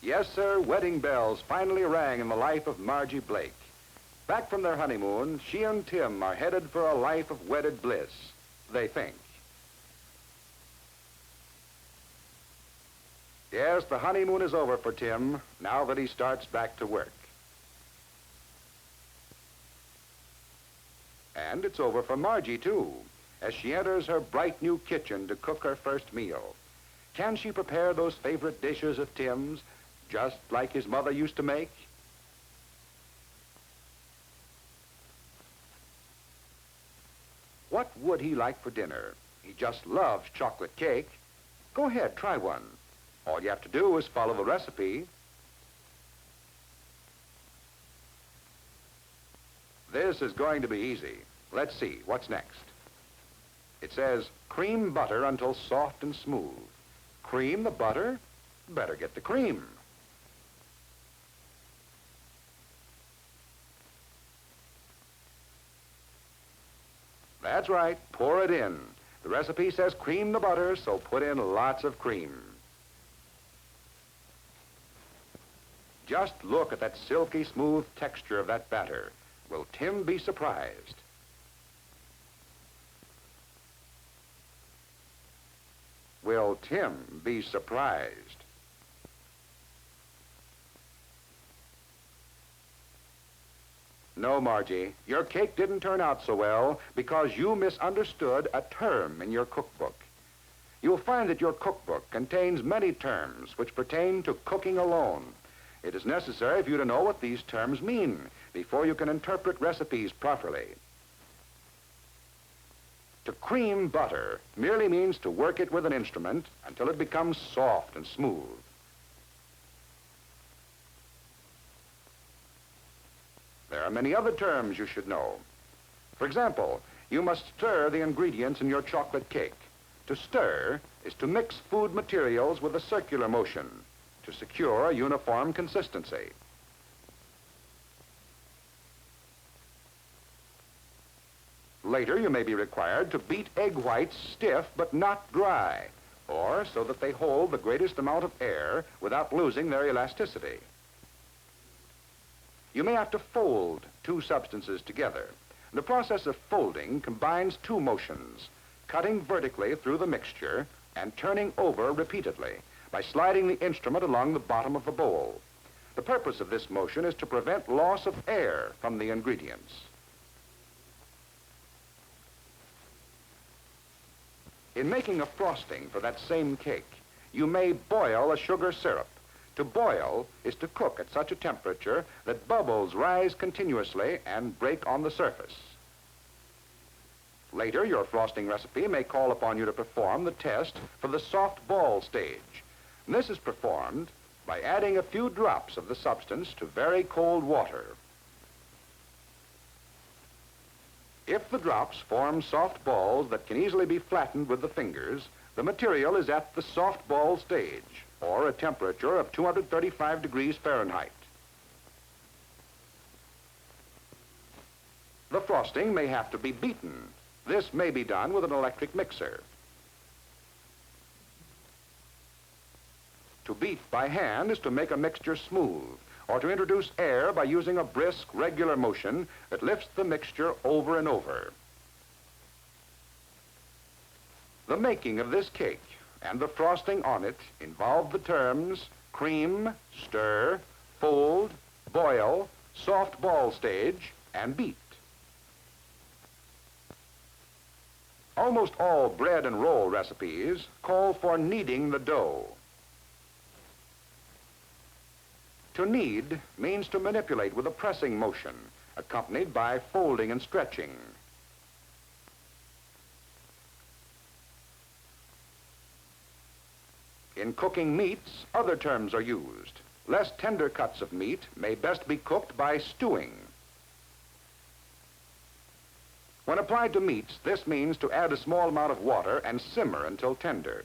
Yes, sir, wedding bells finally rang in the life of Margie Blake. Back from their honeymoon, she and Tim are headed for a life of wedded bliss, they think. Yes, the honeymoon is over for Tim, now that he starts back to work. And it's over for Margie, too, as she enters her bright new kitchen to cook her first meal. Can she prepare those favorite dishes of Tim's, just like his mother used to make? What would he like for dinner? He just loves chocolate cake. Go ahead, try one. All you have to do is follow the recipe. This is going to be easy. Let's see, what's next? It says, cream butter until soft and smooth. Cream the butter? Better get the cream. That's right, pour it in. The recipe says cream the butter, so put in lots of cream. Just look at that silky smooth texture of that batter. Will Tim be surprised? Will Tim be surprised? No, Margie, your cake didn't turn out so well because you misunderstood a term in your cookbook. You'll find that your cookbook contains many terms which pertain to cooking alone. It is necessary for you to know what these terms mean before you can interpret recipes properly. To cream butter merely means to work it with an instrument until it becomes soft and smooth. There are many other terms you should know. For example, you must stir the ingredients in your chocolate cake. To stir is to mix food materials with a circular motion to secure a uniform consistency. Later, you may be required to beat egg whites stiff but not dry, or so that they hold the greatest amount of air without losing their elasticity. You may have to fold two substances together. The process of folding combines two motions, cutting vertically through the mixture and turning over repeatedly by sliding the instrument along the bottom of the bowl. The purpose of this motion is to prevent loss of air from the ingredients. In making a frosting for that same cake, you may boil a sugar syrup. To boil is to cook at such a temperature that bubbles rise continuously and break on the surface. Later, your frosting recipe may call upon you to perform the test for the soft ball stage. And this is performed by adding a few drops of the substance to very cold water. If the drops form soft balls that can easily be flattened with the fingers, the material is at the soft ball stage, or a temperature of 235 degrees Fahrenheit. The frosting may have to be beaten. This may be done with an electric mixer. To beat by hand is to make a mixture smooth, or to introduce air by using a brisk, regular motion that lifts the mixture over and over. The making of this cake and the frosting on it involve the terms cream, stir, fold, boil, soft ball stage, and beat. Almost all bread and roll recipes call for kneading the dough. To knead means to manipulate with a pressing motion, accompanied by folding and stretching. In cooking meats, other terms are used. Less tender cuts of meat may best be cooked by stewing. When applied to meats, this means to add a small amount of water and simmer until tender.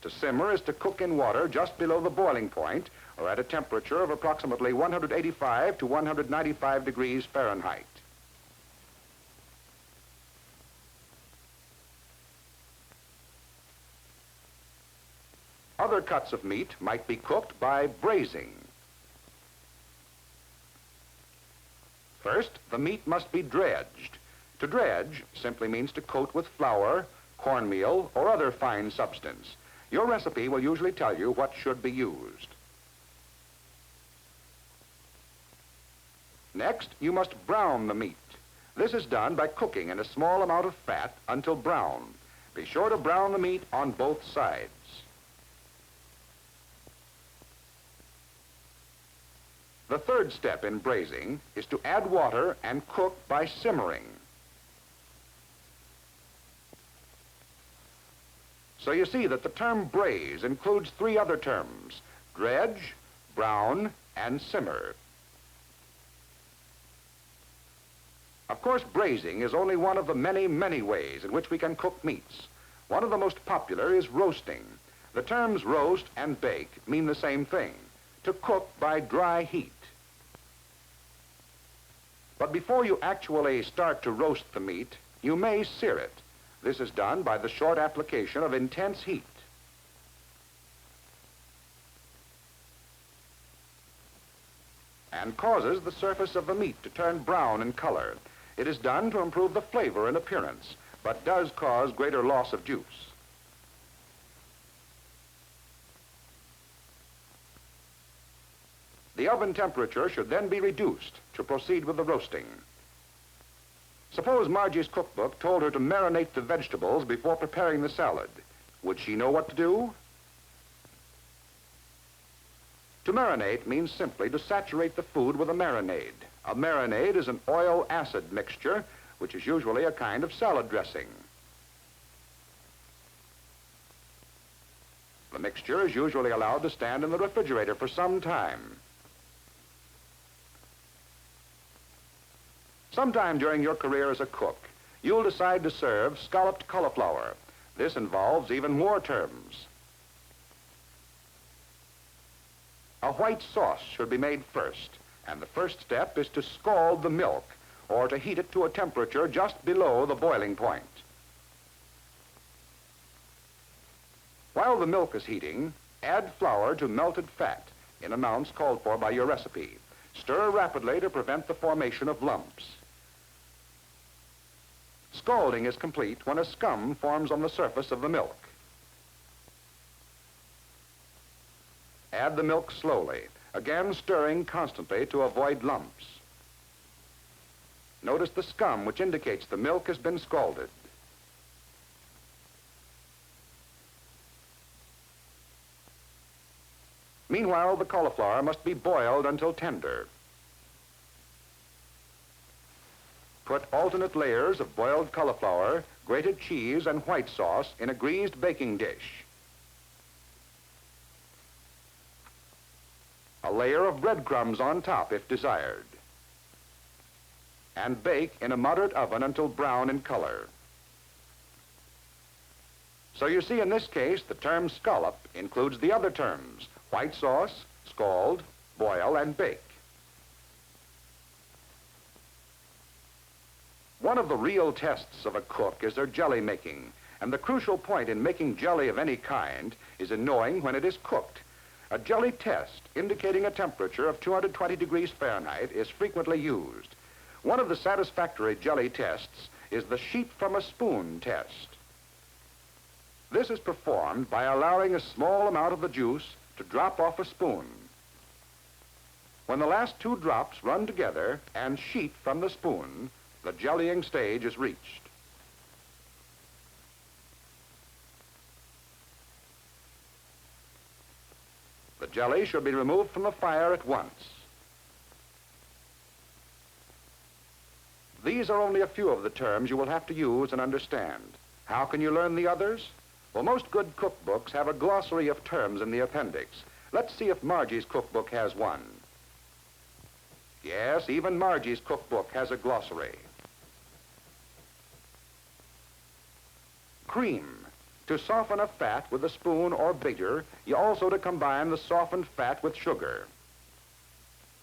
To simmer is to cook in water just below the boiling point, or at a temperature of approximately 185 to 195 degrees Fahrenheit. Other cuts of meat might be cooked by braising. First, the meat must be dredged. To dredge simply means to coat with flour, cornmeal, or other fine substance. Your recipe will usually tell you what should be used. Next, you must brown the meat. This is done by cooking in a small amount of fat until brown. Be sure to brown the meat on both sides. The third step in braising is to add water and cook by simmering. So you see that the term braise includes three other terms: dredge, brown, and simmer. Of course, braising is only one of the many, many ways in which we can cook meats. One of the most popular is roasting. The terms roast and bake mean the same thing: to cook by dry heat. But before you actually start to roast the meat, you may sear it. This is done by the short application of intense heat. And causes the surface of the meat to turn brown in color. It is done to improve the flavor and appearance, but does cause greater loss of juice. The oven temperature should then be reduced to proceed with the roasting. Suppose Margie's cookbook told her to marinate the vegetables before preparing the salad. Would she know what to do? To marinate means simply to saturate the food with a marinade. A marinade is an oil-acid mixture, which is usually a kind of salad dressing. The mixture is usually allowed to stand in the refrigerator for some time. Sometime during your career as a cook, you'll decide to serve scalloped cauliflower. This involves even more terms. A white sauce should be made first, and the first step is to scald the milk, or to heat it to a temperature just below the boiling point. While the milk is heating, add flour to melted fat in amounts called for by your recipe. Stir rapidly to prevent the formation of lumps. Scalding is complete when a scum forms on the surface of the milk. Add the milk slowly, again stirring constantly to avoid lumps. Notice the scum, which indicates the milk has been scalded. Meanwhile, the cauliflower must be boiled until tender. Put alternate layers of boiled cauliflower, grated cheese, and white sauce in a greased baking dish. A layer of breadcrumbs on top if desired. And bake in a moderate oven until brown in color. So you see, in this case, the term scallop includes the other terms: white sauce, scald, boil, and bake. One of the real tests of a cook is their jelly making, and the crucial point in making jelly of any kind is in knowing when it is cooked. A jelly test indicating a temperature of 220 degrees Fahrenheit is frequently used. One of the satisfactory jelly tests is the sheep from a spoon test. This is performed by allowing a small amount of the juice to drop off a spoon. When the last two drops run together and sheet from the spoon, the jellying stage is reached. The jelly should be removed from the fire at once. These are only a few of the terms you will have to use and understand. How can you learn the others? Well, most good cookbooks have a glossary of terms in the appendix. Let's see if Margie's cookbook has one. Yes, even Margie's cookbook has a glossary. Cream. To soften a fat with a spoon or beater, you also to combine the softened fat with sugar.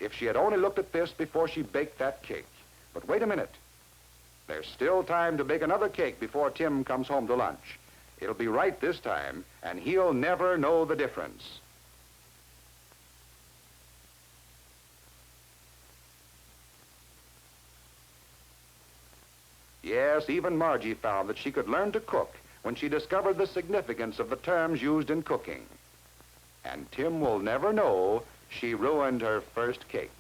If she had only looked at this before she baked that cake. But wait a minute. There's still time to bake another cake before Tim comes home to lunch. It'll be right this time, and he'll never know the difference. Yes, even Margie found that she could learn to cook when she discovered the significance of the terms used in cooking. And Tim will never know she ruined her first cake.